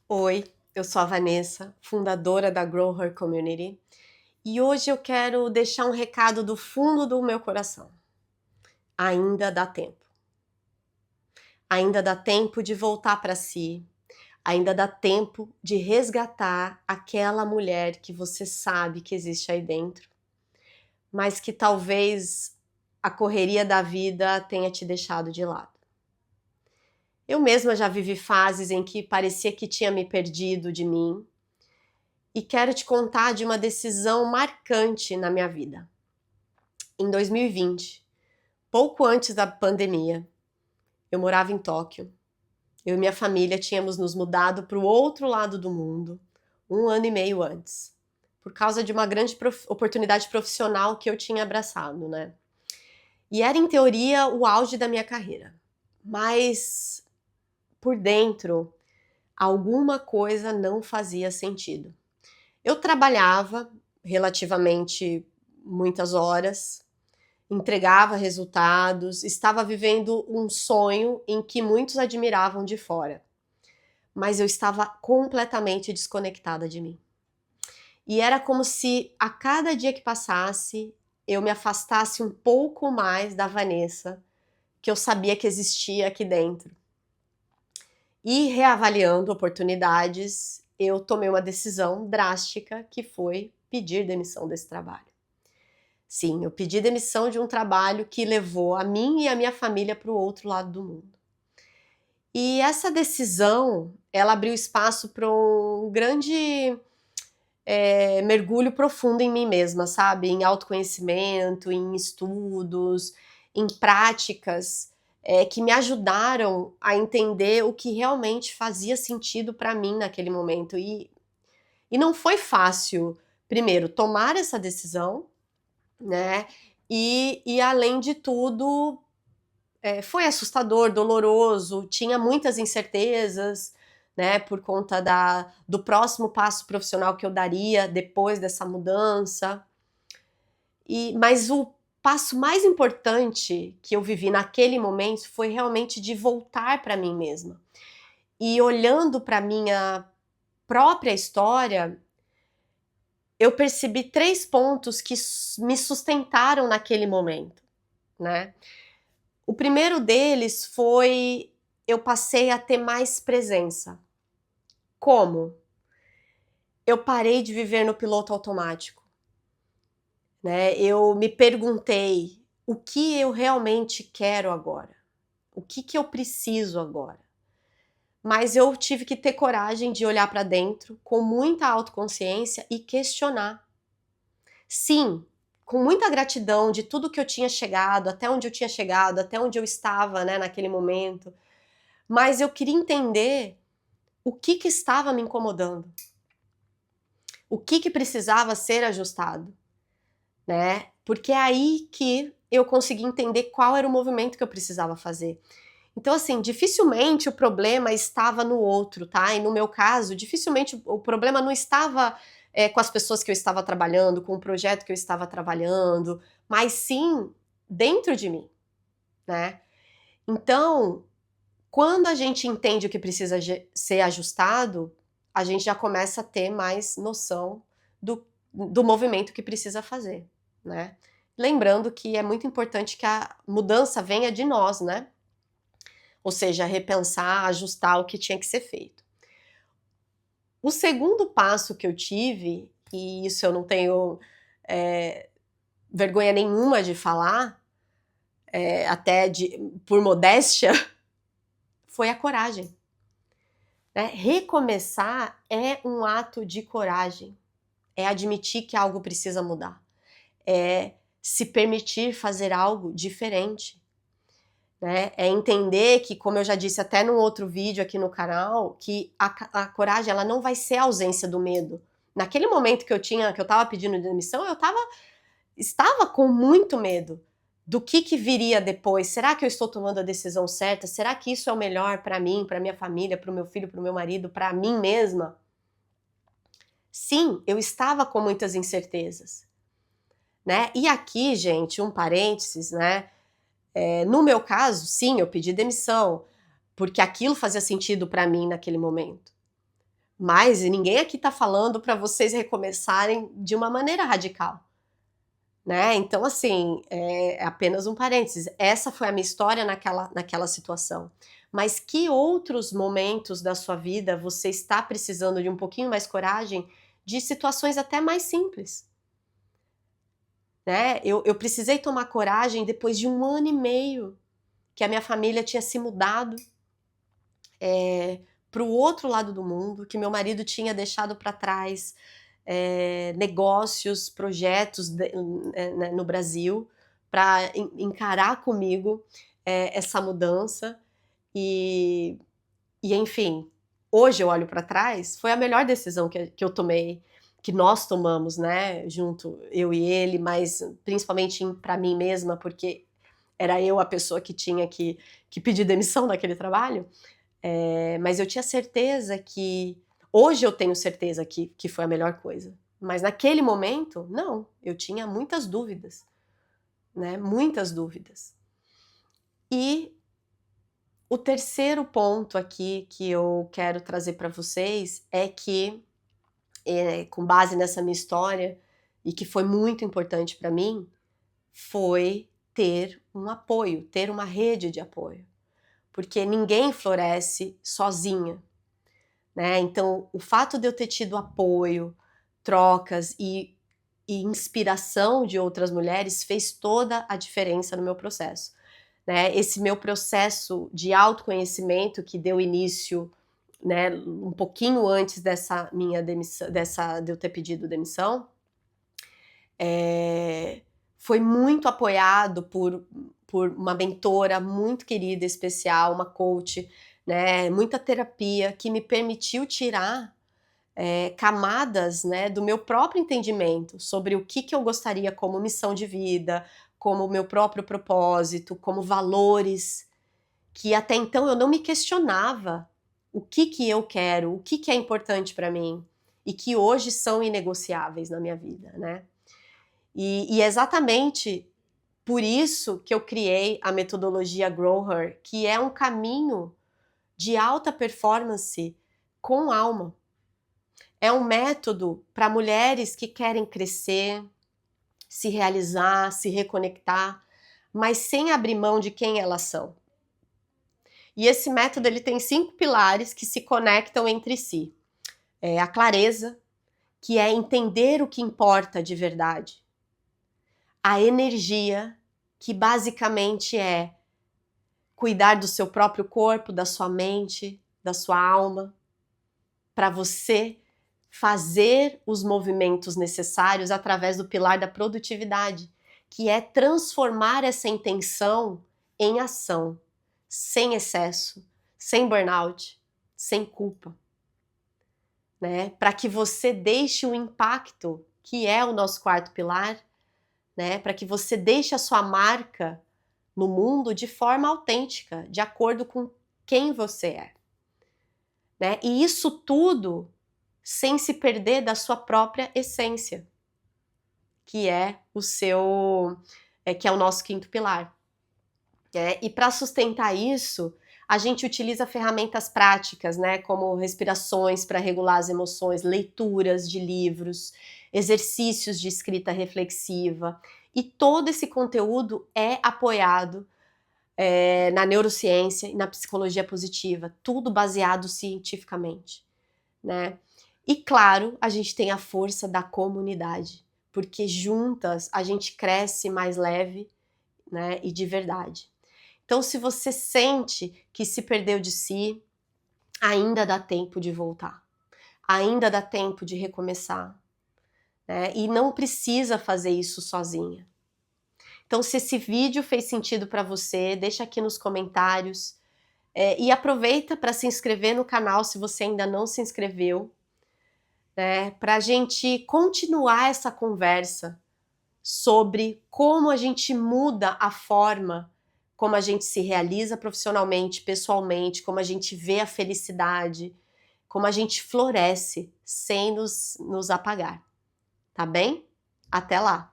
Oi, eu sou a Vanessa, fundadora da Grow Her Community, e hoje eu quero deixar um recado do fundo do meu coração. Ainda dá tempo. Ainda dá tempo de voltar para si. Ainda dá tempo de resgatar aquela mulher que você sabe que existe aí dentro, mas que talvez a correria da vida tenha te deixado de lado. Eu mesma já vivi fases em que parecia que tinha me perdido de mim, e quero te contar de uma decisão marcante na minha vida. Em 2020, pouco antes da pandemia, eu morava em Tóquio. Eu e minha família tínhamos nos mudado para o outro lado do mundo, um ano e meio antes, por causa de uma grande oportunidade profissional que eu tinha abraçado, né? E era, em teoria, o auge da minha carreira. Mas, por dentro, alguma coisa não fazia sentido. Eu trabalhava relativamente muitas horas, entregava resultados, estava vivendo um sonho em que muitos admiravam de fora, mas eu estava completamente desconectada de mim. E era como se a cada dia que passasse, eu me afastasse um pouco mais da Vanessa, que eu sabia que existia aqui dentro. E reavaliando oportunidades, eu tomei uma decisão drástica, que foi pedir demissão desse trabalho. Sim, eu pedi demissão de um trabalho que levou a mim e a minha família para o outro lado do mundo. E essa decisão, ela abriu espaço para um grande mergulho profundo em mim mesma, sabe? Em autoconhecimento, em estudos, em práticas que me ajudaram a entender o que realmente fazia sentido para mim naquele momento. E não foi fácil, primeiro, tomar essa decisão, né? E além de tudo, foi assustador, doloroso, tinha muitas incertezas, né? Por conta do próximo passo profissional que eu daria depois dessa mudança. Mas o passo mais importante que eu vivi naquele momento foi realmente de voltar para mim mesma. E olhando para minha própria história, eu percebi 3 pontos que me sustentaram naquele momento, né. O primeiro deles foi: eu passei a ter mais presença. Como? Eu parei de viver no piloto automático, né, eu me perguntei: "O que eu realmente quero agora? O que eu preciso agora?". Mas eu tive que ter coragem de olhar para dentro, com muita autoconsciência e questionar. Sim, com muita gratidão de tudo que eu tinha chegado, até onde eu tinha chegado, até onde eu estava, né, naquele momento, mas eu queria entender o que estava me incomodando, o que precisava ser ajustado, né, porque é aí que eu consegui entender qual era o movimento que eu precisava fazer. Então, assim, dificilmente o problema estava no outro, tá, e no meu caso, dificilmente o problema não estava, com as pessoas que eu estava trabalhando, com o projeto que eu estava trabalhando, mas sim dentro de mim, né. Então, quando a gente entende o que precisa ser ajustado, a gente já começa a ter mais noção do movimento que precisa fazer, né. Lembrando que é muito importante que a mudança venha de nós, né. Ou seja, repensar, ajustar o que tinha que ser feito. O segundo passo que eu tive, e isso eu não tenho eh, vergonha nenhuma de falar, até por modéstia, foi a coragem. Né? Recomeçar é um ato de coragem, é admitir que algo precisa mudar, é se permitir fazer algo diferente. Né, é entender que, como eu já disse até num outro vídeo aqui no canal, que a coragem ela não vai ser a ausência do medo. Naquele momento que eu estava pedindo demissão, estava com muito medo do que viria depois. Será que eu estou tomando a decisão certa? Será que isso é o melhor para mim, para minha família, para o meu filho, para o meu marido, para mim mesma? Sim, eu estava com muitas incertezas, né? E aqui, gente, um parênteses, né? No meu caso, sim, eu pedi demissão, porque aquilo fazia sentido para mim naquele momento. Mas ninguém aqui tá falando para vocês recomeçarem de uma maneira radical, né. Então assim, é apenas um parênteses, essa foi a minha história naquela situação. Mas que outros momentos da sua vida você está precisando de um pouquinho mais coragem, de situações até mais simples, né. Eu precisei tomar coragem depois de 1 ano e meio que a minha família tinha se mudado, para o outro lado do mundo, que meu marido tinha deixado para trás, negócios, projetos né, no Brasil, para encarar comigo, essa mudança, e enfim, hoje eu olho para trás, foi a melhor decisão que eu tomei, que nós tomamos, né, junto, eu e ele, mas principalmente para mim mesma, porque era eu a pessoa que tinha que pedir demissão naquele trabalho. Mas eu tinha certeza que hoje eu tenho certeza que foi a melhor coisa, mas naquele momento, não, eu tinha muitas dúvidas, né, muitas dúvidas. E o terceiro ponto aqui que eu quero trazer para vocês é que, com base nessa minha história, e que foi muito importante para mim, foi ter um apoio, ter uma rede de apoio, porque ninguém floresce sozinha. Né, então o fato de eu ter tido apoio, trocas e inspiração de outras mulheres fez toda a diferença no meu processo, né. Esse meu processo de autoconhecimento que deu início, né, um pouquinho antes dessa minha demissão, de eu ter pedido demissão, foi muito apoiado por uma mentora muito querida, especial, uma coach, né, muita terapia que me permitiu tirar, camadas, né, do meu próprio entendimento sobre o que eu gostaria como missão de vida, como meu próprio propósito, como valores, que até então eu não me questionava o que eu quero, o que é importante para mim, e que hoje são inegociáveis na minha vida, né. E é exatamente por isso que eu criei a metodologia Grow Her, que é um caminho de alta performance com alma. É um método para mulheres que querem crescer, se realizar, se reconectar, mas sem abrir mão de quem elas são. E esse método ele tem 5 pilares que se conectam entre si. É a clareza, que é entender o que importa de verdade. A energia, que basicamente é cuidar do seu próprio corpo, da sua mente, da sua alma, para você fazer os movimentos necessários através do pilar da produtividade, que é transformar essa intenção em ação, sem excesso, sem burnout, sem culpa, né? Para que você deixe o impacto, que é o nosso quarto pilar, né? Para que você deixe a sua marca no mundo de forma autêntica, de acordo com quem você é, né? E isso tudo sem se perder da sua própria essência, que é o seu, que é o nosso quinto pilar. E para sustentar isso, a gente utiliza ferramentas práticas, né, como respirações para regular as emoções, leituras de livros, exercícios de escrita reflexiva, e todo esse conteúdo é apoiado na neurociência e na psicologia positiva, tudo baseado cientificamente, né. E claro, a gente tem a força da comunidade, porque juntas a gente cresce mais leve, né, e de verdade. Então se você sente que se perdeu de si, ainda dá tempo de voltar, ainda dá tempo de recomeçar, né, e não precisa fazer isso sozinha. Então se esse vídeo fez sentido para você, deixa aqui nos comentários, e aproveita para se inscrever no canal se você ainda não se inscreveu, né, para a gente continuar essa conversa sobre como a gente muda a forma como a gente se realiza profissionalmente, pessoalmente, como a gente vê a felicidade, como a gente floresce sem nos apagar, tá bem? Até lá!